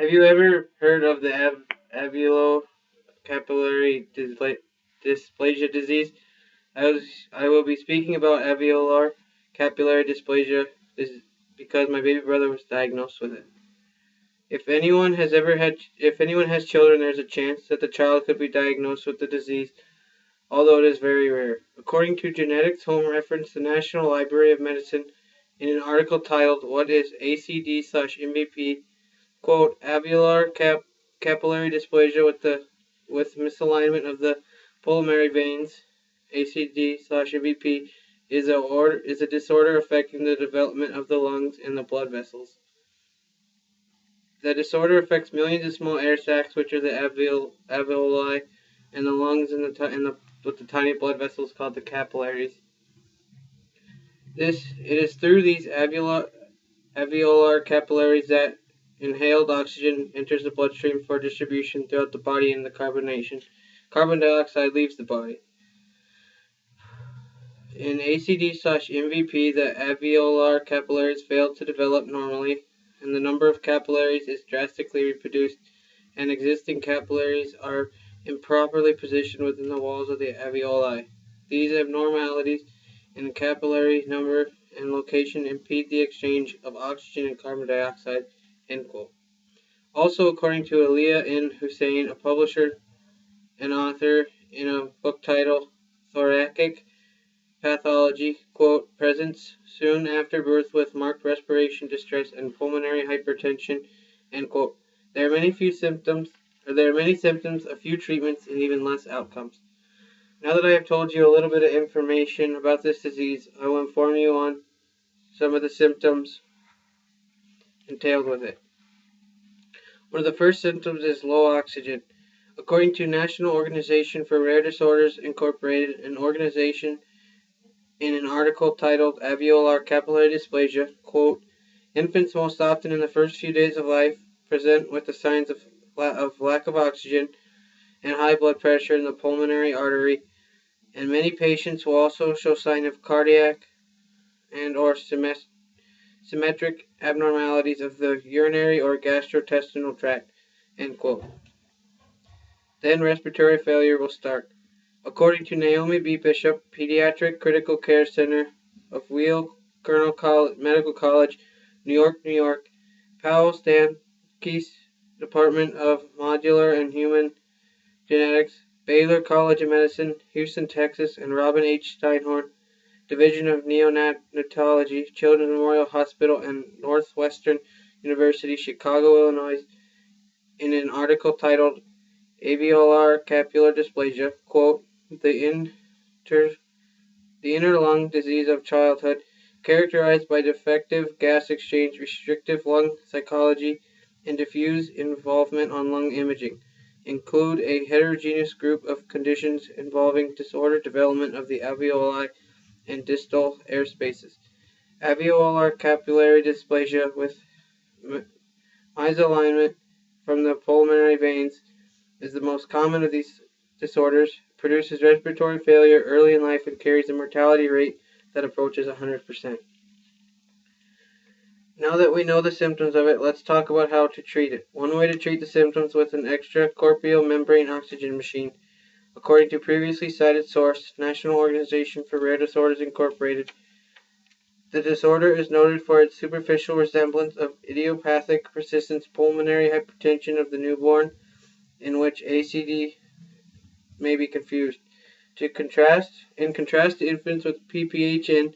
Have you ever heard of the alveolo-capillary dysplasia disease? I will be speaking about alveolar capillary dysplasia because my baby brother was diagnosed with it. If anyone has children, there's a chance that the child could be diagnosed with the disease, although it is very rare. According to Genetics Home Reference, the National Library of Medicine, in an article titled "What is ACD/MVP?" quote, alveolar capillary dysplasia with misalignment of the pulmonary veins, ACD/MVP, is a disorder affecting the development of the lungs and the blood vessels. The disorder affects millions of small air sacs, which are the alveoli, and the lungs with the tiny blood vessels called the capillaries. It is through these alveolar capillaries that inhaled oxygen enters the bloodstream for distribution throughout the body, and the carbon dioxide leaves the body. In ACD/MVP, the alveolar capillaries fail to develop normally, and the number of capillaries is drastically reduced, and existing capillaries are improperly positioned within the walls of the alveoli. These abnormalities in capillary number and location impede the exchange of oxygen and carbon dioxide. End quote. Also, according to Alia N. Hussein, a publisher and author in a book titled Thoracic Pathology, quote, presents soon after birth with marked respiration distress and pulmonary hypertension, end quote. There are many symptoms, a few treatments, and even less outcomes. Now that I have told you a little bit of information about this disease, I will inform you on some of the symptoms entailed with it. One of the first symptoms is low oxygen. According to National Organization for Rare Disorders Incorporated, an organization in an article titled Alveolar Capillary Dysplasia, quote, infants most often in the first few days of life present with the signs of lack of oxygen and high blood pressure in the pulmonary artery, and many patients will also show signs of cardiac and or symmetric abnormalities of the urinary or gastrointestinal tract, end quote. Then respiratory failure will start. According to Naomi B. Bishop, Pediatric Critical Care Center of Weill Cornell Medical College, New York, New York, Powell Stankey's Department of Molecular and Human Genetics, Baylor College of Medicine, Houston, Texas, and Robin H. Steinhorn, Division of Neonatology, Children's Memorial Hospital, and Northwestern University, Chicago, Illinois, in an article titled Alveolar Capillary Dysplasia, quote, the inner lung disease of childhood, characterized by defective gas exchange, restrictive lung cytology, and diffuse involvement on lung imaging, include a heterogeneous group of conditions involving disordered development of the alveoli and distal air spaces. Alveolar capillary dysplasia with misalignment from the pulmonary veins is the most common of these disorders, produces respiratory failure early in life, and carries a mortality rate that approaches 100%. Now that we know the symptoms of it, let's talk about how to treat it. One way to treat the symptoms with an extracorporeal membrane oxygen machine. According to previously cited source, National Organization for Rare Disorders Incorporated, the disorder is noted for its superficial resemblance of idiopathic persistent pulmonary hypertension of the newborn, in which ACD may be confused. In contrast to infants with PPHN,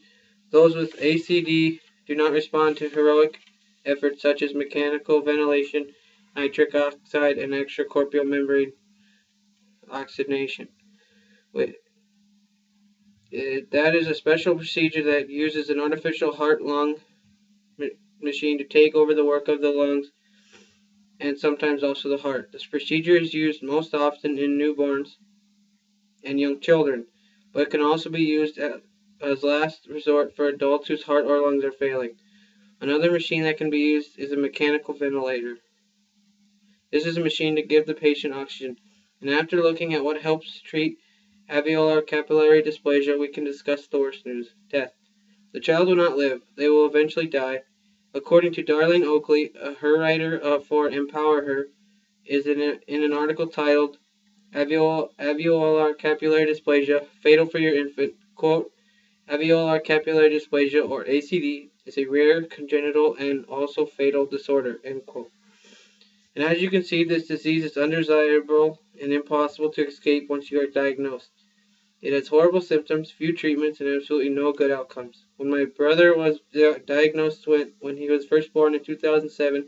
those with ACD do not respond to heroic efforts such as mechanical ventilation, nitric oxide, and extracorporeal membrane oxygenation. That is a special procedure that uses an artificial heart-lung machine to take over the work of the lungs and sometimes also the heart. This procedure is used most often in newborns and young children, but it can also be used as last resort for adults whose heart or lungs are failing. Another machine that can be used is a mechanical ventilator. This is a machine to give the patient oxygen. And after looking at what helps treat alveolar capillary dysplasia, we can discuss the worst news: death. The child will not live. They will eventually die According to Darlene Oakley, her writer for Empower Her, is in an article titled Alveolar Capillary Dysplasia, Fatal for Your Infant. Quote, alveolar capillary dysplasia, or ACD, is a rare, congenital, and also fatal disorder, end quote. And as you can see, this disease is undesirable and impossible to escape once you are diagnosed. It has horrible symptoms, few treatments, and absolutely no good outcomes. When my brother was diagnosed when he was first born in 2007,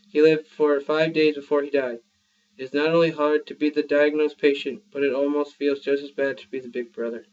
he lived for 5 days before he died. It is not only hard to be the diagnosed patient, but it almost feels just as bad to be the big brother.